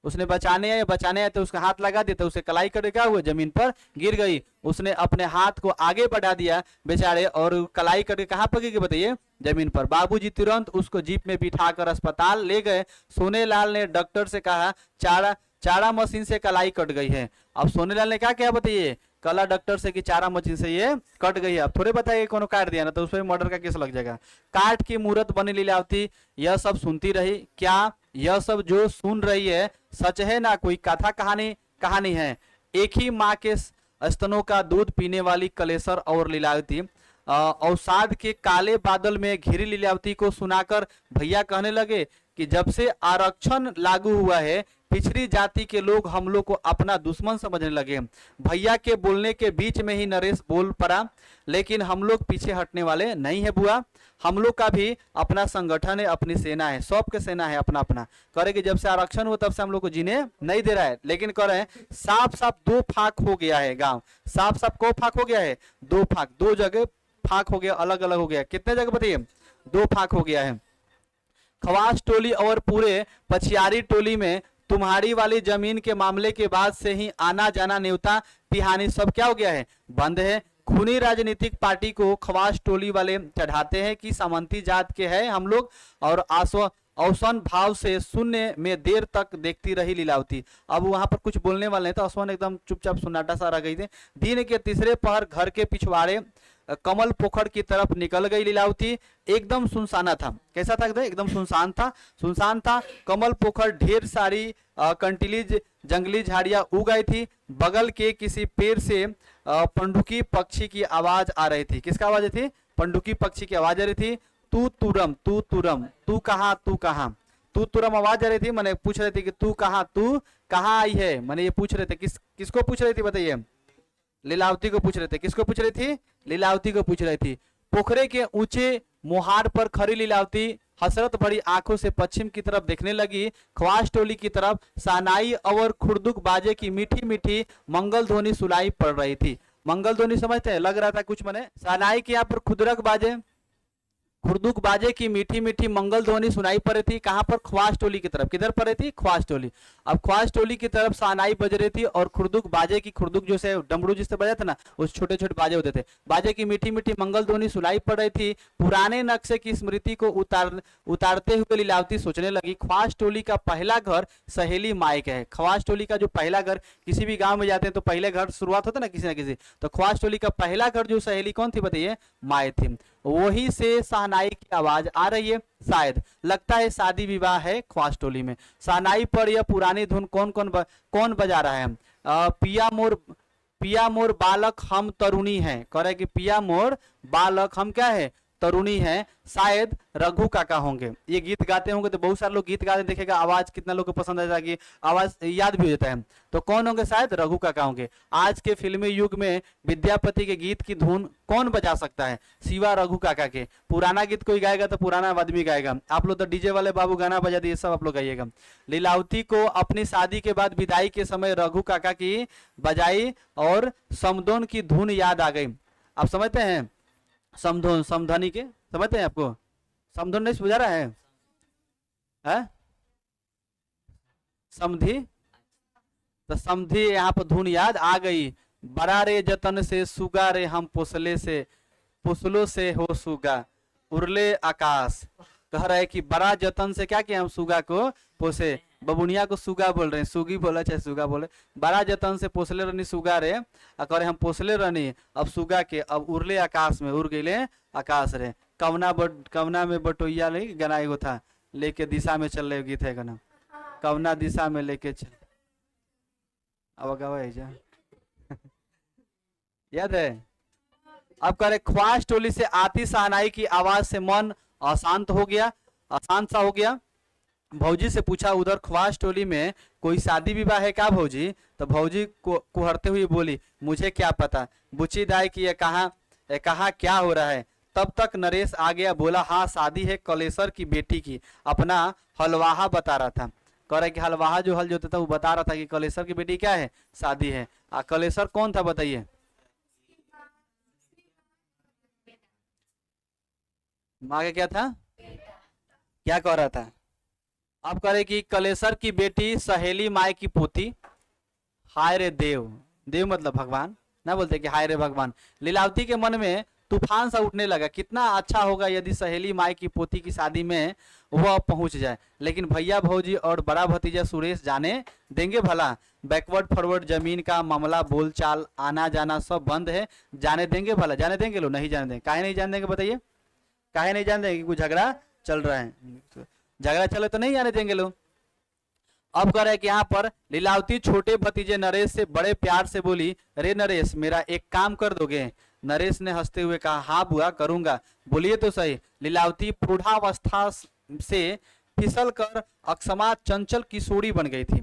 उसने बचाने आए तो उसका हाथ लगा दिया तो उसे कलाई कर क्या हुआ, जमीन पर गिर गई। उसने अपने हाथ को आगे बढ़ा दिया बेचारे, और कलाई करके कहाँ पर गिर गई बताइए, जमीन पर। बाबूजी तुरंत उसको जीप में बिठाकर अस्पताल ले गए। सोनेलाल ने डॉक्टर से कहा चारा मशीन से कलाई कट गई है। अब सोनेलाल ने क्या किया बताइए, कला डॉक्टर से कि चारा मशीन से ये कट गई है। अब थोड़े बताइए कौन काट दिया ना तो उस पर मर्डर का केस लग जाएगा। काट की मूर्त बनी लीलावती यह सब सुनती रही। क्या यह सब जो सुन रही है सच है ना कोई कथा कहानी है? एक ही माँ के स्तनों का दूध पीने वाली कलेसर और लीलावती अवसाद के काले बादल में घिरी लीलावती को सुनाकर भैया कहने लगे कि जब से आरक्षण लागू हुआ है पिछड़ी जाति के लोग हम लोग को अपना दुश्मन समझने लगे। भैया के बोलने के बीच में ही नरेश बोल पड़ा, लेकिन हम लोग पीछे हटने वाले नहीं है बुआ। हम लोग का भी अपना संगठन है, अपनी सेना है, सबके सेना है अपना अपना। करे कि जब से आरक्षण हुआ तब से हम लोग को जीने नहीं दे रहा है, लेकिन कह रहे हैं साफ साफ दो फाक हो गया है गांव। साफ साफ को फाक हो गया है, दो फाक, दो जगह फाक हो गया, अलग अलग हो गया। कितने जगह बताइए? दो फाक हो गया है। खवास टोली और पूरे पछियारी टोली में तुम्हारी वाली जमीन के मामले के बाद से ही आना जाना, न्योता पिहानी सब क्या हो गया है? बंद है। खूनी राजनीतिक पार्टी को खवास टोली वाले चढ़ाते हैं कि सामंती जात के हैं हम लोग, और औसन भाव से शून्य में देर तक देखती रही लीलावती। अब वहां पर कुछ बोलने वाले हैं तो औसन एकदम चुपचाप सन्नाटा सा रह गई थी। दिन के तीसरे पहर घर के पिछवाड़े कमल पोखर की तरफ निकल गई लीलावती। एकदम सुनसाना था। कैसा था? एकदम सुनसान था, सुनसान था। कमल पोखर ढेर सारी कंटीली जंगली झाड़ियां उग गई थी। बगल के किसी पेड़ से पंडुकी पक्षी की आवाज आ रही थी। किसका आवाज थी? पंडुकी पक्षी की आवाज आ रही थी। तू तुरम, तू तुरम, तू कहाँ, तू कहाँ, तू तुरम आवाज आ रही थी। मैंने पूछ रही थी कि तू कहाँ आई है। मैंने ये पूछ रहे थे, किसको पूछ रही थी बताइए? लीलावती को पूछ रहे थे। किसको पूछ रही थी? लीलावती को पूछ रही थी। पोखरे के ऊंचे मुहार पर खड़ी लीलावती हसरत भरी आंखों से पश्चिम की तरफ देखने लगी। ख्वास टोली की तरफ सानाई और खुर्दुक बाजे की मीठी मीठी मंगल ध्वनि सुनाई पड़ रही थी। मंगल ध्वनि समझते हैं? लग रहा था कुछ मने सानाई के यहाँ पर खुदरक बाजे, खुर्दुक बाजे की मीठी मीठी मंगल ध्वनि सुनाई पड़ रही थी। कहां पर? ख्वास टोली की तरफ। किधर पड़ रही थी? ख्वास टोली। अब ख्वास टोली की तरफ सानाई बज रही थी और खुर्दुक बाजे की, खुर्दुक जो से डमरू जिससे बजा था ना, उस छोटे छोटे बाजे होते थे, बाजे की मीठी मीठी मंगल ध्वनि सुनाई पड़ रही थी। पुराने नक्शे की स्मृति को उतारते हुए लीलावती सोचने लगी, ख्वास टोली का पहला घर सहेली मायक है। ख्वास टोली का जो पहला घर, किसी भी गाँव में जाते हैं तो पहले घर शुरुआत होता है ना किसी, तो ख्वास टोली का पहला घर जो सहेली कौन थी बताइए? माए थी। वही से सहनाई की आवाज आ रही है। शायद लगता है शादी विवाह है ख्वास टोली में। सहनाई पर यह पुरानी धुन कौन बजा रहा है? पिया मोर बालक हम तरुणी हैं। कह रहे कि पिया मोर बालक हम क्या है? तरुणी है। शायद रघु काका होंगे। ये गीत गाते होंगे तो बहुत सारे लोग गीत गाते देखेगा, आवाज कितना लोग को पसंद आ जाएगी, आवाज याद भी हो जाता है। तो कौन होंगे? शायद रघु काका होंगे। आज के फिल्मी युग में विद्यापति के गीत की धुन कौन बजा सकता है? सिवा रघु काका के। पुराना गीत कोई गाएगा तो पुराना आदमी गाएगा। आप लोग तो डीजे वाले बाबू गाना बजा दिए, सब आप लोग गाइएगा। लीलावती को अपनी शादी के बाद विदाई के समय रघु काका की बजाई और समदोन की धुन याद आ गई। आप समझते हैं? समधोन, समधनी के समझते हैं? आपको समधोन नहीं बुझा रहा है? समधी, तो समधी यहाँ पर धुन याद आ गई। बड़ा रे जतन से सुगा रे हम पोसले से, पोसलो से हो सुगा उड़ले आकाश। कह रहे कि बड़ा जतन से क्या किया? हम सुगा को पोसे। बबुनिया को सुगा बोल रहे हैं, सुगी बोला चाहे सुगा बोले। बड़ा जतन से पोसले रहनी सुगा रे, अगर हम पोसले रहनी अब सुगा के, अब उड़ले आकाश में, उड़ गए आकाश रे। कवना में बटोइया ले गाना एगो था, लेके दिशा में चल रहे गीत है गाना, कवना दिशा में लेके चल। अब गावा जा याद है? अब करे ख्वास टोली से आती सहनाई की आवाज से मन अशांत हो गया, अशांत सा हो गया। भौजी से पूछा, उधर ख्वास टोली में कोई शादी विवाह है क्या भौजी? तो भौजी को कुहरते हुए बोली, मुझे क्या पता बुची दाई की, ये कहा क्या हो रहा है? तब तक नरेश आ गया, बोला हाँ शादी है कलेसर की बेटी की। अपना हलवाहा बता रहा था। कह रहा कि हलवाहा जो हल जोता था वो बता रहा था कि कलेसर की बेटी क्या है? शादी है। कलेसर कौन था बताइए? माँ के क्या था? क्या कह रहा था? अब कह रहे कि कलेसर की बेटी सहेली माई की पोती। हाय रे देव, देव मतलब भगवान ना, बोलते कि हाय रे भगवान। लीलावती के मन में तूफान सा उठने लगा, कितना अच्छा होगा यदि सहेली माई की पोती की शादी में वह पहुंच जाए। लेकिन भैया भौजी और बड़ा भतीजा सुरेश जाने देंगे भला? बैकवर्ड फॉरवर्ड जमीन का मामला, बोलचाल, आना जाना सब बंद है, जाने देंगे भला? जाने देंगे लोग? नहीं जाने देंगे। काहे नहीं जाने देंगे बताइए? काहे नहीं जाने देंगे? कुछ झगड़ा चल रहा है, झगड़ा चले तो नहीं जाने देंगे लोग। अब कह रहे कि यहाँ पर लीलावती छोटे भतीजे नरेश से बड़े प्यार से बोली, रे नरेश मेरा एक काम कर दोगे? नरेश ने हंसते हुए कहा, हाँ बुआ करूंगा, बोलिए तो सही। लीलावती प्रौढ़ावस्था से फिसल कर अकस्मात चंचल किशोरी बन गई थी।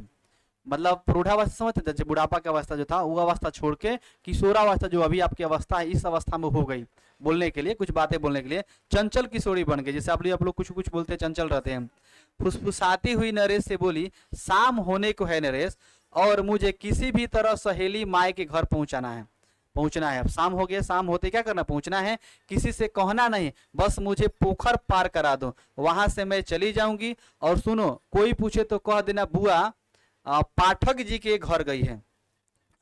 मतलब प्रौढ़ावस्था समझते थे, जैसे बुढ़ापा की अवस्था जो था वो अवस्था छोड़ के किशोरावस्था जो अभी आपकी अवस्था है इस अवस्था में हो गई, बोलने के लिए, कुछ बातें बोलने के लिए चंचल किशोरी बन गई। जैसे आप लोग कुछ कुछ बोलते हैं, चंचल रहते हैं। फुसफुसाती हुई नरेश से बोली, शाम होने को है नरेश, और मुझे किसी भी तरह सहेली माए के घर पहुंचना है। अब शाम हो गया, शाम होते क्या करना, पहुंचना है। किसी से कहना नहीं, बस मुझे पोखर पार करा दो, वहां से मैं चली जाऊंगी। और सुनो, कोई पूछे तो कह देना बुआ पाठक जी के घर गई है।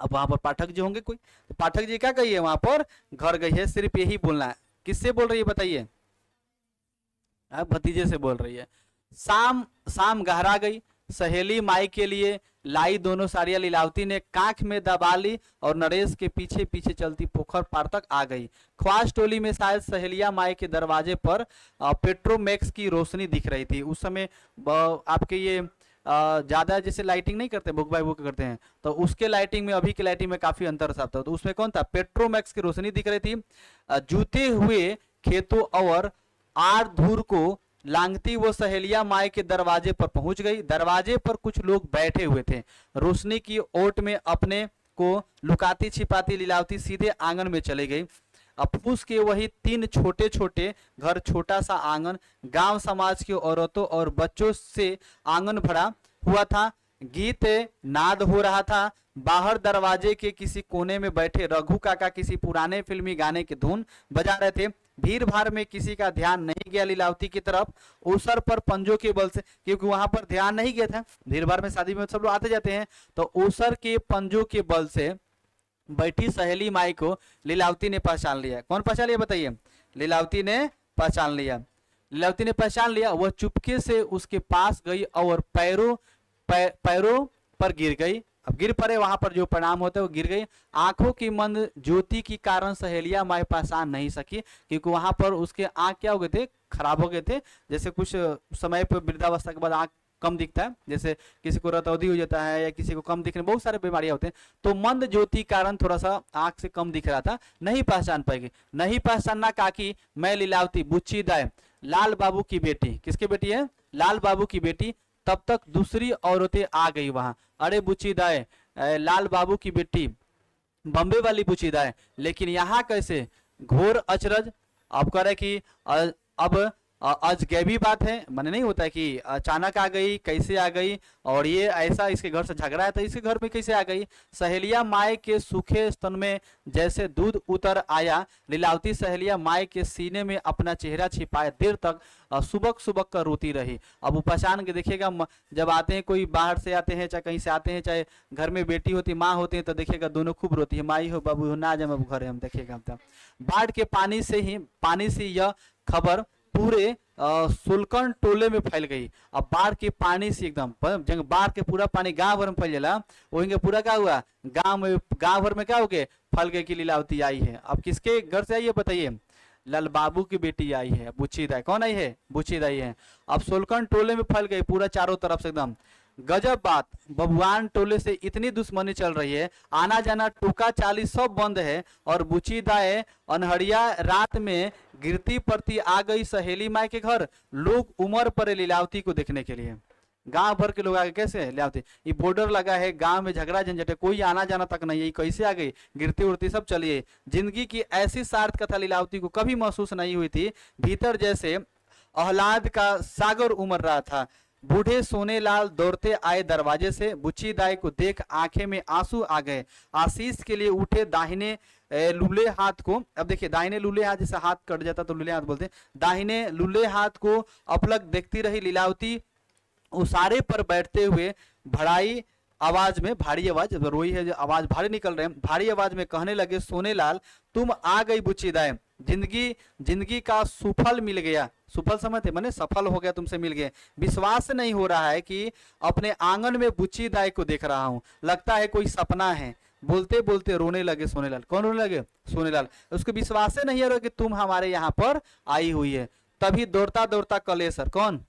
अब वहां पर पाठक जी होंगे कोई, तो पाठक जी क्या गई है, वहां पर घर गई है। सिर्फ यही बोलना है। किससे बोल रही है बताइए, भतीजे से बोल रही है। शाम शाम गहरा गई, सहेली माई के लिए लाई दोनों साड़ियां लीलावती ने कांख में दबा ली और नरेश के पीछे पीछे चलती पोखर पार तक आ गई। ख्वास टोली में शायद सहेलिया माई के दरवाजे पर पेट्रोमैक्स की रोशनी दिख रही थी। उस समय आपके ये ज्यादा जैसे लाइटिंग नहीं करते, बुक बाय बुक करते हैं, तो उसके लाइटिंग में अभी के लाइटिंग में काफी अंतर साफ था। तो उसमें कौन था, पेट्रोमैक्स की रोशनी दिख रही थी। जूते हुए खेतों और आर धूर को लांगती वो सहेलिया माई के दरवाजे पर पहुंच गई। दरवाजे पर कुछ लोग बैठे हुए थे। रोशनी की ओट में अपने को लुकाती छिपाती लीलावती सीधे आंगन में चली गई। फूस के वही 3 छोटे छोटे घर, छोटा सा आंगन, गांव समाज की औरतों और बच्चों से आंगन भरा हुआ था। गीत नाद हो रहा था। बाहर दरवाजे के किसी कोने में बैठे रघु काका किसी पुराने फिल्मी गाने की धुन बजा रहे थे। भीड़ भाड़ में किसी का ध्यान नहीं गया लीलावती की तरफ। ऊसर पर पंजों के बल से, क्योंकि वहां पर ध्यान नहीं गया था, भीड़ भाड़ में शादी में सब लोग आते जाते हैं, तो ऊसर के पंजों के बल से बैठी सहेली माई को लीलावती ने पहचान लिया। कौन पहचान लिया बताइए, लीलावती ने पहचान लिया। लीलावती ने पहचान लिया। वह चुपके से उसके पास गई और पैरों पर गिर गई। अब गिर पड़े, वहां पर जो प्रणाम होते वो गिर गई। आंखों की मंद ज्योति के कारण सहेलिया माई पहचान नहीं सकी, क्योंकि वहां पर उसके आंख क्या हो गए थे, खराब हो गए थे। जैसे कुछ समय पर वृद्धावस्था के बाद आंख कम दिखता है, जैसे किसी को रतौंधी हो जाता है या किसी को कम दिखने, बहुत सारे बीमारियां होते हैं। तो मंद ज्योति कारण थोड़ा सा आंख से कम दिख रहा था, नहीं पहचान पाएगी। नहीं पहचानना काकी, मैं लीलावती बुच्ची दाई लाल बाबू की बेटी। किसकी बेटी है, लाल बाबू की बेटी। तब तक दूसरी औरतें आ गई वहां। अरे बुच्ची दाई, लाल बाबू की बेटी, बम्बे वाली बुच्ची दाई, लेकिन यहाँ कैसे, घोर अचरज। अब कह रहे कि अब अजगैबी बात है, माने नहीं होता है कि अचानक आ गई, कैसे आ गई, और ये ऐसा इसके घर से झगड़ा है तो इसके घर में कैसे आ गई। सहेलिया माई के सूखे स्तन में जैसे दूध उतर आया। लीलावती सहेलिया माई के सीने में अपना चेहरा छिपाए देर तक सुबक सुबक कर रोती रही। अब पहचान के देखिएगा, जब आते हैं, कोई बाहर से आते हैं, चाहे कहीं से आते हैं, चाहे घर में बेटी होती, माँ होती है, तो देखिएगा दोनों खूब रोती है, माई हो बाबू हो, ना जब घर हम देखिएगा। बाढ़ के पानी से यह खबर पूरे सुलकन टोले में फैल गई। अब बाढ़ के पानी से एकदम बाढ़ के पूरा पानी गांव भर में फैल जाला, वही पूरा क्या हुआ, गांव भर में क्या हो गए, फैल गए कि लीलावती आई है। अब किसके घर से आई है बताइए, लाल बाबू की बेटी आई है, बुच्ची दाई। कौन आई है, बुच्ची दाई है। अब सुलकन टोले में फैल गई पूरा चारों तरफ से एकदम। गजब बात, बबुआन टोले से इतनी दुश्मनी चल रही है, आना जाना टोका चाली सब बंद है, और बुची दाए अनहरिया रात में गिरती पड़ती आ गई सहेली माई के घर। लोग उमर पर लीलावती को देखने के लिए, गांव भर के लोग आ गए। कैसे लीलावती, ये बॉर्डर लगा है, गांव में झगड़ा झंझट है, कोई आना जाना तक नहीं है, कैसे आ गई, गिरती उड़ती सब चलिए। जिंदगी की ऐसी सार्थ कथा लीलावती को कभी महसूस नहीं हुई थी। भीतर जैसे आह्लाद का सागर उमड़ रहा था। बूढ़े सोनेलाल दौड़ते आए दरवाजे से। बुच्ची दाई को देख आंखें में आंसू आ गए। आशीष के लिए उठे दाहिने लूले हाथ को, अब देखिए दाहिने लूले हाथ, जैसे हाथ कट जाता तो लूले हाथ बोलते, दाहिने लूले हाथ को अपलक देखती रही लीलावती। उसारे पर बैठते हुए भड़ाई आवाज में, भारी आवाज, रोई है जो आवाज भारी निकल रहे हैं, भारी आवाज में कहने लगे, सोनेलाल तुम आ गई बुच्ची दाई, जिंदगी का सुफल मिल गया। सुफल समझते माने सफल हो गया, तुमसे मिल गए। विश्वास नहीं हो रहा है कि अपने आंगन में बुच्ची दाई को देख रहा हूं, लगता है कोई सपना है। बोलते बोलते रोने लगे सोनेलाल। कौन रोने लगे, सोनेलाल। उसको विश्वास नहीं हो रहा कि तुम हमारे यहाँ पर आई हुई है। तभी दौड़ता दौड़ता कलेसर, कौन,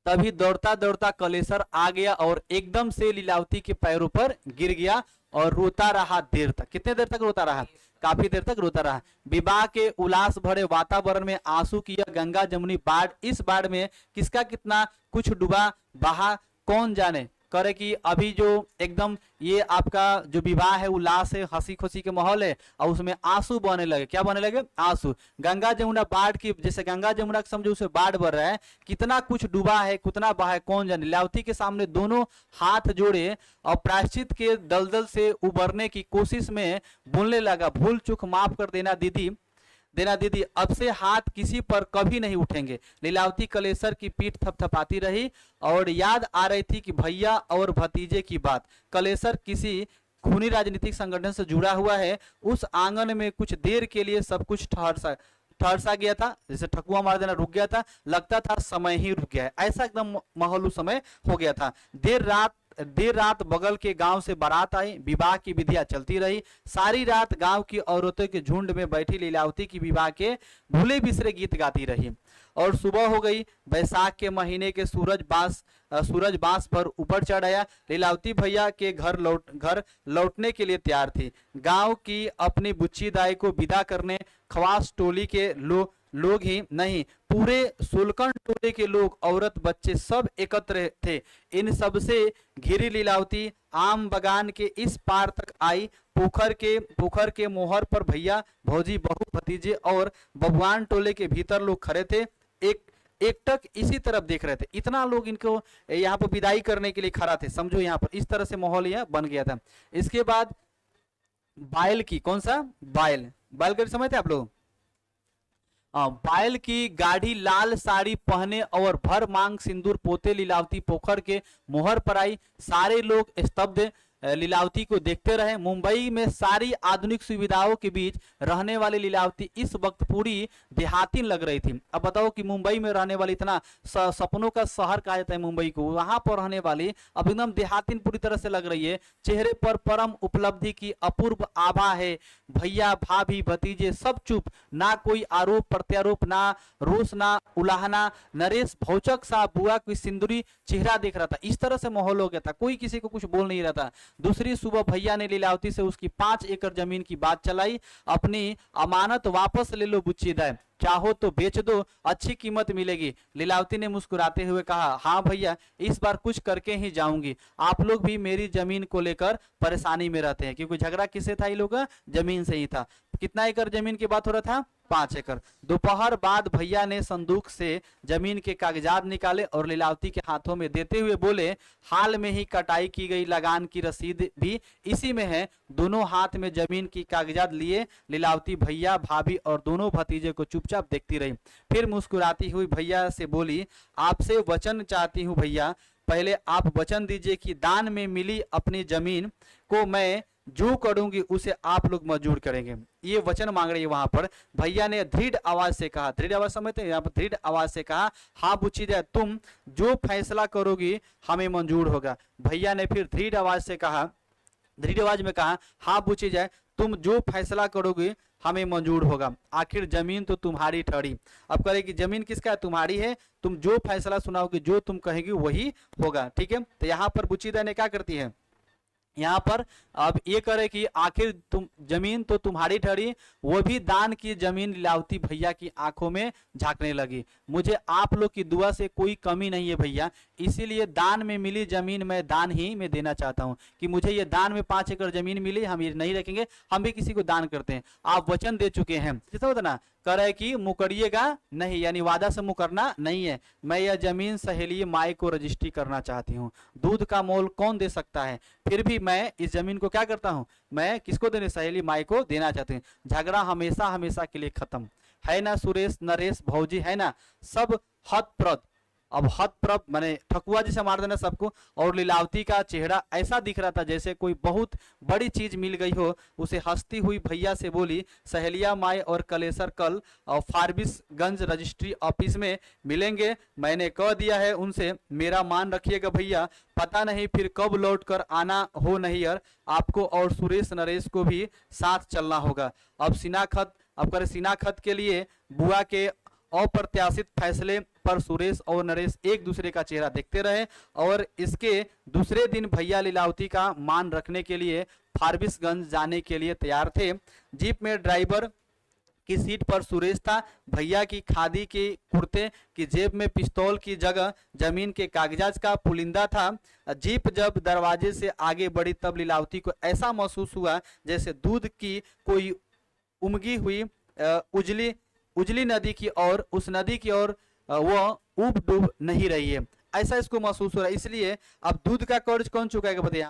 तभी दौड़ता दौड़ता कलेसर आ गया और एकदम से लीलावती के पैरों पर गिर गया और रोता रहा देर तक। कितने देर तक रोता रहा? काफी देर तक रोता रहा। विवाह के उल्लास भरे वातावरण में आंसू की यह गंगा जमुनी बाढ़, इस बाढ़ में किसका कितना कुछ डूबा बहा कौन जाने। करे कि अभी जो एकदम ये आपका जो विवाह है, उल्लास है, हंसी खुशी के माहौल है, और उसमें आंसू बहने लगे। क्या बहने लगे? आंसू। गंगा जमुना बाढ़ की, जैसे गंगा जमुना समझो उसे बाढ़ बढ़ रहा है, कितना कुछ डूबा है, कितना बहा है कौन जाने। लीलावती के सामने दोनों हाथ जोड़े और प्रायश्चित के दलदल से उबरने की कोशिश में बोलने लगा, भूल चूक माफ कर देना दीदी, देना दीदी, अब से हाथ किसी पर कभी नहीं उठेंगे। लीलावती कलेसर की पीठ थपथपाती रही और याद आ रही थी कि भैया और भतीजे की बात। कलेसर किसी खूनी राजनीतिक संगठन से जुड़ा हुआ है। उस आंगन में कुछ देर के लिए सब कुछ ठहर सा गया था, जैसे ठकुआ मार देना रुक गया था, लगता था समय ही रुक गया है, ऐसा एकदम माहौल उस समय हो गया था। देर रात बगल के गांव से बारात आई, विवाह की विधियां चलती रही। सारी रात गांव की औरतों के झुंड में बैठी लीलावती की विवाह के भूले बिसरे गीत गाती रही। और सुबह हो गई। बैसाख के महीने के सूरज बांस पर ऊपर चढ़ आया। लीलावती भैया के घर लौटने के लिए तैयार थी। गांव की अपनी बुच्ची दाई को विदा करने खवास टोली के लोग ही नहीं, पूरे सुलकन टोले के लोग, औरत बच्चे सब एकत्र थे। इन सब से घिरी लीलावती आम बगान के इस पार तक आई। पोखर के मोहर पर भैया, भौजी, बहू, भतीजे और बबुआन टोले के भीतर लोग खड़े थे, एकटक इसी तरफ देख रहे थे। इतना लोग इनको यहाँ पर विदाई करने के लिए खड़ा थे, समझो यहाँ पर इस तरह से माहौल यहाँ बन गया था। इसके बाद बायल की, कौन सा बायल गाड़ी समझते आप लोग? बायल की गाढ़ी लाल साड़ी पहने और भर मांग सिंदूर पोते लीलावती पोखर के मोहर पर आई। सारे लोग स्तब्ध लीलावती को देखते रहे। मुंबई में सारी आधुनिक सुविधाओं के बीच रहने वाली लीलावती इस वक्त पूरी देहाती लग रही थी। अब बताओ कि मुंबई में रहने वाली, इतना सपनों का शहर कहा जाता है मुंबई को, वहां पर रहने वाली अब एकदम देहाती पूरी तरह से लग रही है। चेहरे पर परम उपलब्धि की अपूर्व आभा है। भैया, भाभी, भतीजे सब चुप, ना कोई आरोप प्रत्यारोप, ना रोष, ना उलाहना। नरेश भौचक सा बुआ की सिंदूरी चेहरा देख रहा था। इस तरह से माहौल हो गया था, कोई किसी को कुछ बोल नहीं रहा था। दूसरी सुबह भैया ने लीलावती से उसकी 5 एकड़ जमीन की बात चलाई। अपनी अमानत वापस ले लो बुच्ची दाई, चाहो तो बेच दो, अच्छी कीमत मिलेगी। लीलावती ने मुस्कुराते हुए कहा, हाँ भैया, इस बार कुछ करके ही जाऊंगी। आप लोग भी मेरी जमीन को लेकर परेशानी में रहते हैं, क्योंकि झगड़ा किससे था? ये लोग जमीन से ही था। कितना एकड़ जमीन की बात हो रहा था? 5 एकड़। दोपहर बाद भैया ने संदूक से जमीन के कागजात निकाले और लीलावती के हाथों में देते हुए बोले, हाल में ही कटाई की गई लगान की रसीद भी इसी में है। दोनों हाथ में जमीन की कागजात लिए लीलावती भैया, भाभी और दोनों भतीजे को चुपचाप देखती रही। फिर मुस्कुराती हुई भैया से बोली, आपसे वचन चाहती हूँ भैया, पहले आप वचन दीजिए कि दान में मिली अपनी जमीन को मैं जो करूंगी उसे आप लोग मंजूर करेंगे। ये वचन मांग रही है वहां पर। भैया ने दृढ़ आवाज से कहा, दृढ़ आवाज समझते हैं यहाँ पर, दृढ़ आवाज से कहा, हाँ बुच्ची जाए, तुम जो फैसला करोगी हमें मंजूर होगा। भैया ने फिर दृढ़ आवाज में कहा, हाँ बुच्ची जाए, तुम जो फैसला करोगे हमें मंजूर होगा। आखिर जमीन तो तुम्हारी ठहरी। अब कहेगी जमीन किसका है? तुम्हारी है। तुम जो फैसला सुनाओगे, जो तुम कहेगी वही होगा। ठीक है, तो यहाँ पर बुच्चीदा ने क्या करती है, यहाँ पर अब ये करे कि आखिर तुम जमीन तो तुम्हारी ठहरी, वो भी दान की जमीन लीलावती भैया की आंखों में झांकने लगी। मुझे आप लोग की दुआ से कोई कमी नहीं है भैया, इसीलिए दान में मिली जमीन मैं दान ही में देना चाहता हूँ कि मुझे ये दान में 5 एकड़ जमीन मिली, हम ये नहीं रखेंगे, हम भी किसी को दान करते हैं। आप वचन दे चुके हैं, जैसा होता ना, कर है कि मुकरिएगा नहीं, यानी वादा से मुकरना नहीं है। मैं यह जमीन सहेली माई को रजिस्ट्री करना चाहती हूँ। दूध का मोल कौन दे सकता है, फिर भी मैं इस जमीन को क्या करता हूँ, मैं किसको देने? सहेली माई को देना चाहती हूँ। झगड़ा हमेशा हमेशा के लिए खत्म है ना सुरेश, नरेश, भौजी है ना, सब हतप्रद। अब हतप्रभ माने ठकुआ जैसे मार देना सबको। और लीलावती का चेहरा ऐसा दिख रहा था जैसे कोई बहुत बड़ी चीज मिल गई हो। उसे हंसती हुई भैया से बोली, सहेलिया माई और कलेसर कल फारबिसगंज रजिस्ट्री ऑफिस में मिलेंगे, मैंने कह दिया है उनसे, मेरा मान रखिएगा भैया, पता नहीं फिर कब लौट कर आना हो नैहर, आपको और सुरेश नरेश को भी साथ चलना होगा। अब सीना खत के लिए बुआ के अप्रत्याशित फैसले पर सुरेश और नरेश एक दूसरे का चेहरा देखते रहे और इसके दूसरे दिन भैया लीलावती का मान रखने के लिए फारबिसगंज जाने के लिए तैयार थे। जीप में ड्राइवर की सीट पर सुरेश था। भैया की खादी के कुर्ते की जेब में पिस्तौल की जगह जमीन के कागजात का पुलिंदा था। जीप जब दरवाजे से आगे बढ़ी तब लीलावती को ऐसा महसूस हुआ जैसे दूध की कोई उमगी हुई उजली उजली नदी की ओर, उस नदी की ओर वह ऊब डूब नहीं रही है, ऐसा इसको महसूस हो रहा है। इसलिए अब दूध का कर्ज कौन चुकाएगा बताइए।